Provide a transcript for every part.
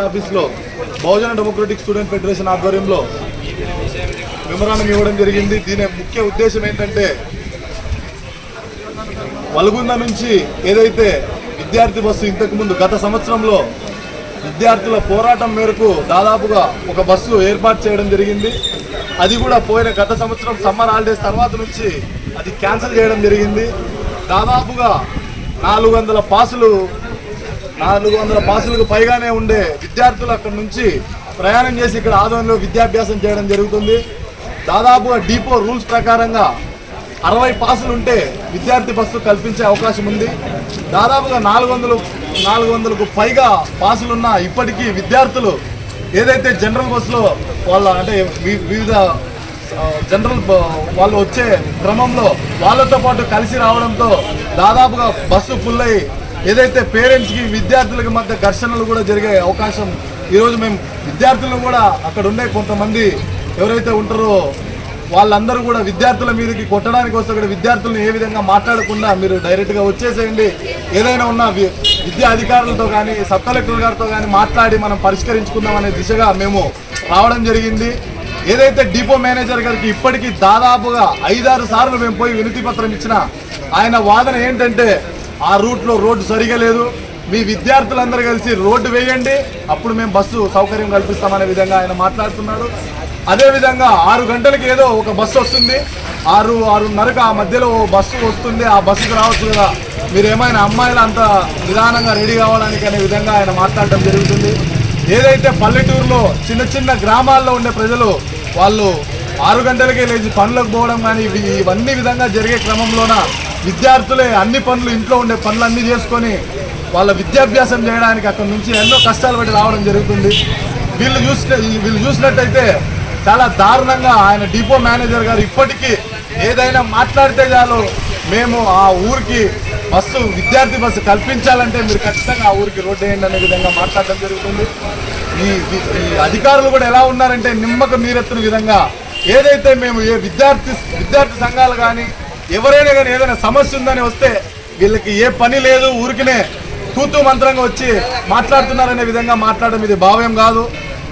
ఆఫీస్లో బహుజన democratic student federation ఆధ్వర్యంలో memorandum ఇవ్వడం జరిగింది. దీని ముఖ్య ఉద్దేశం ఏంటంటే వల్గొండ నుంచి ఏదైతే విద్యార్థి బస్సు ఇంతకుముందు గత సంవత్సరంలో విద్యార్థుల పోరాటం మేరకు దాదాపుగా ఒక బస్సు ఏర్పాటు చేయడం జరిగింది. అది కూడా పోయిన గత సంవత్సరం సమ్మర్ హాలిడేస్ తర్వాత నుంచి అది క్యాన్సిల్ చేయడం జరిగింది. దాదాపుగా 400 పాసులకు పైగానే ఉండే విద్యార్థులు అక్కడి నుంచి ప్రయాణం చేసి ఇక్కడ ఆధ్వర్యంలో విద్యాభ్యాసం చేయడం జరుగుతుంది. దాదాపుగా డిపో రూల్స్ ప్రకారంగా 60 పాసులు ఉంటే విద్యార్థి బస్సు కల్పించే అవకాశం ఉంది. దాదాపుగా 400కు పైగా పాసులున్న ఇప్పటికీ విద్యార్థులు ఏదైతే జనరల్ బస్సులో వాళ్ళ అంటే వివిధ జనరల్ వాళ్ళు వచ్చే క్రమంలో వాళ్ళతో పాటు కలిసి రావడంతో దాదాపుగా బస్సు ఫుల్ అయ్యి ఏదైతే పేరెంట్స్కి విద్యార్థులకి మధ్య ఘర్షణలు కూడా జరిగే అవకాశం ఈరోజు మేము విద్యార్థులను కూడా అక్కడ ఉండే కొంతమంది ఎవరైతే ఉంటారో వాళ్ళందరూ కూడా విద్యార్థుల మీదకి కొట్టడానికి వస్తే కూడా విద్యార్థులను ఏ విధంగా మాట్లాడకుండా మీరు డైరెక్ట్గా వచ్చేసేయండి, ఏదైనా ఉన్న విద్యా అధికారులతో కానీ సబ్ కలెక్టర్ గారితో కానీ మాట్లాడి మనం పరిష్కరించుకుందాం అనే దిశగా మేము రావడం జరిగింది. ఏదైతే డిపో మేనేజర్ గారికి ఇప్పటికీ దాదాపుగా 5-6 సార్లు మేము పోయి వినతి పత్రం ఇచ్చిన ఆయన వాదన ఏంటంటే ఆ రూట్లో రోడ్డు సరిగా లేదు, మీ విద్యార్థులందరూ కలిసి రోడ్డు వేయండి అప్పుడు మేము బస్సు సౌకర్యం కల్పిస్తామనే విధంగా ఆయన మాట్లాడుతున్నాడు. అదేవిధంగా 6 గంటలకి ఏదో ఒక బస్సు వస్తుంది, 6-6:30కు ఆ మధ్యలో బస్సు వస్తుంది, ఆ బస్సుకు రావచ్చు కదా, మీరు ఏమైనా అమ్మాయిలు అంత నిదానంగా రెడీ కావడానికి అనే విధంగా ఆయన మాట్లాడటం జరుగుతుంది. ఏదైతే పల్లెటూరులో చిన్న గ్రామాల్లో ఉండే ప్రజలు వాళ్ళు 6 గంటలకే లేచి పనులకు పోవడం కానీ ఇవన్నీ విధంగా జరిగే క్రమంలోన విద్యార్థులే అన్ని పనులు ఇంట్లో ఉండే పనులన్నీ చేసుకొని వాళ్ళ విద్యాభ్యాసం చేయడానికి అక్కడి నుంచి ఎన్నో కష్టాలు పడి రావడం జరుగుతుంది. వీళ్ళు చూసినట్టయితే చాలా దారుణంగా ఆయన డిపో మేనేజర్ గారు ఇప్పటికీ ఏదైనా మాట్లాడితే చాలు మేము ఆ ఊరికి విద్యార్థి బస్సు కల్పించాలంటే మీరు ఖచ్చితంగా ఆ ఊరికి రోడ్డు వేయండి అనే విధంగా మాట్లాడడం జరుగుతుంది. ఈ అధికారులు కూడా ఎలా ఉన్నారంటే నిమ్మకు నీరెత్తిన విధంగా ఏదైతే మేము విద్యార్థి సంఘాలు కానీ ఎవరైనా కానీ ఏదైనా సమస్య ఉందని వస్తే వీళ్ళకి ఏ పని లేదు, ఊరికినే తూతూ మంత్రంగా వచ్చి మాట్లాడుతున్నారనే విధంగా మాట్లాడడం ఇది భావ్యం కాదు.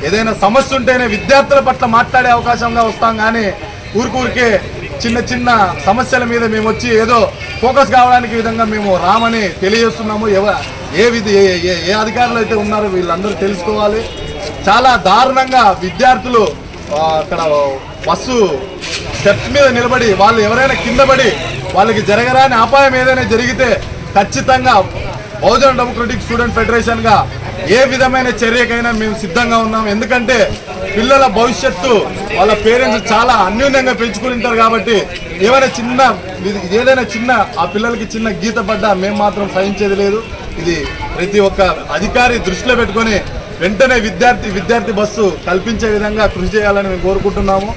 ఏదైనా సమస్య ఉంటేనే విద్యార్థుల పట్ల మాట్లాడే అవకాశంగా వస్తాం కానీ ఊరికే చిన్న సమస్యల మీద మేము వచ్చి ఏదో ఫోకస్ కావడానికి విధంగా మేము రామని తెలియజేస్తున్నాము. ఏ అధికారులు అయితే ఉన్నారో వీళ్ళందరూ తెలుసుకోవాలి. చాలా దారుణంగా విద్యార్థులు అక్కడ బస్సు స్టెప్స్ మీద నిలబడి వాళ్ళు ఎవరైనా కింద పడి వాళ్ళకి జరగరాని అపాయం ఏదైనా జరిగితే ఖచ్చితంగా బహుజన డెమోక్రటిక్ స్టూడెంట్ ఫెడరేషన్గా ఏ విధమైన చర్యకైనా మేము సిద్ధంగా ఉన్నాం. ఎందుకంటే పిల్లల భవిష్యత్తు వాళ్ళ పేరెంట్స్ చాలా అన్యూన్యంగా పెంచుకుని ఉంటారు కాబట్టి ఏదైనా చిన్న ఆ పిల్లలకి చిన్న గీత పడ్డా మేము మాత్రం సహించేది లేదు. ఇది ప్రతి ఒక్క అధికారి దృష్టిలో పెట్టుకొని వెంటనే విద్యార్థి బస్సు కల్పించే విధంగా కృషి చేయాలని మేము కోరుకుంటున్నాము.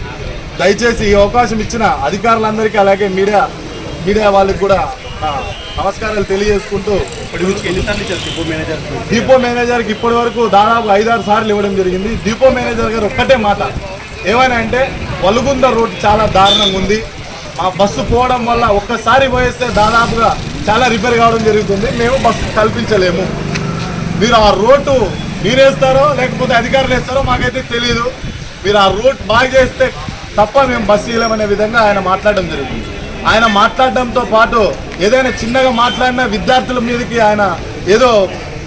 దయచేసి ఈ అవకాశం ఇచ్చిన అధికారులందరికీ అలాగే మీడియా వాళ్ళకి కూడా నమస్కారాలు తెలియజేసుకుంటూ డిపో మేనేజర్కి ఇప్పటి వరకు దాదాపు 5-6 సార్లు ఇవ్వడం జరిగింది. డిపో మేనేజర్ గారు ఒక్కటే మాట ఏమైనా అంటే వల్గొండ రోడ్డు చాలా దారుణంగా ఉంది, మా బస్సు పోవడం వల్ల ఒక్కసారి పోయేస్తే దాదాపుగా చాలా రిపేర్ కావడం జరుగుతుంది, మేము బస్సు కల్పించలేము, మీరు ఆ రోడ్డు మీరేస్తారో లేకపోతే అధికారులు వేస్తారో మాకైతే తెలియదు, మీరు ఆ రోడ్ బాగా చేస్తే తప్ప మేము బస్సు ఇవ్వలేమనే విధంగా ఆయన మాట్లాడడం జరుగుతుంది. ఆయన మాట్లాడడంతో పాటు ఏదైనా చిన్నగా మాట్లాడినా విద్యార్థుల మీదకి ఆయన ఏదో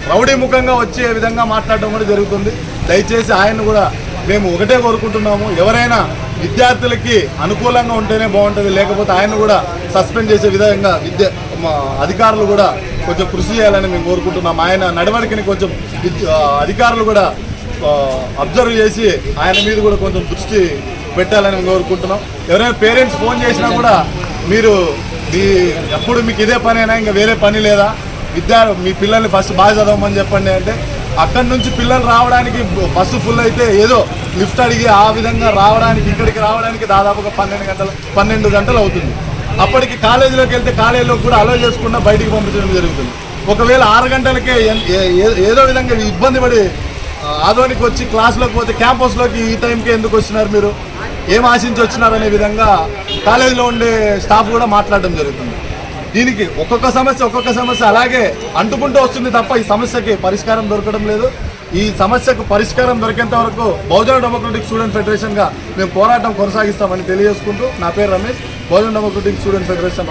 రౌడీ ముఖంగా వచ్చే విధంగా మాట్లాడడం కూడా జరుగుతుంది. దయచేసి ఆయన కూడా మేము ఒకటే కోరుకుంటున్నాము, ఎవరైనా విద్యార్థులకి అనుకూలంగా ఉంటేనే బాగుంటుంది, లేకపోతే ఆయన కూడా సస్పెండ్ చేసే విధంగా అధికారులు కూడా కొంచెం కృషి చేయాలని మేము కోరుకుంటున్నాం. ఆయన నడవడికని కొంచెం అధికారులు కూడా అబ్జర్వ్ చేసి ఆయన మీద కూడా కొంచెం దృష్టి పెట్టాలని మేము కోరుకుంటున్నాం. ఎవరైనా పేరెంట్స్ ఫోన్ చేసినా కూడా మీరు ఎప్పుడు మీకు ఇదే పనేనా ఇంకా వేరే పని లేదా, మీ పిల్లల్ని ఫస్ట్ బాగా చదవమని చెప్పండి అంటే అక్కడి నుంచి పిల్లలు రావడానికి బస్సు ఫుల్ అయితే ఏదో లిఫ్ట్ అడిగి ఆ విధంగా రావడానికి ఇక్కడికి రావడానికి దాదాపుగా 12 గంటలు అవుతుంది. అప్పటికి కాలేజీలోకి వెళ్తే కాలేజీలోకి కూడా అలో చేసుకున్నా బయటికి పంపించడం జరుగుతుంది. ఒకవేళ 6 గంటలకే ఏదో విధంగా ఇబ్బంది పడి ఆదోనికి వచ్చి క్లాస్లోకి పోతే క్యాంపస్లోకి ఈ టైంకి ఎందుకు వచ్చినారు, మీరు ఏం ఆశించి వచ్చినారనే విధంగా కాలేజీలో ఉండే స్టాఫ్ కూడా మాట్లాడడం జరుగుతుంది. దీనికి ఒక్కొక్క సమస్య అలాగే అంటుకుంటూ వస్తుంది తప్ప ఈ సమస్యకి పరిష్కారం దొరకడం లేదు. ఈ సమస్యకు పరిష్కారం దొరికేంత వరకు బహుజన డెమోక్రటిక్ స్టూడెంట్ ఫెడరేషన్గా మేము పోరాటం కొనసాగిస్తామని తెలియజేసుకుంటూ, నా పేరు రమేష్, బహుజన డెమోక్రటిక్ స్టూడెంట్ ఫెడరేషన్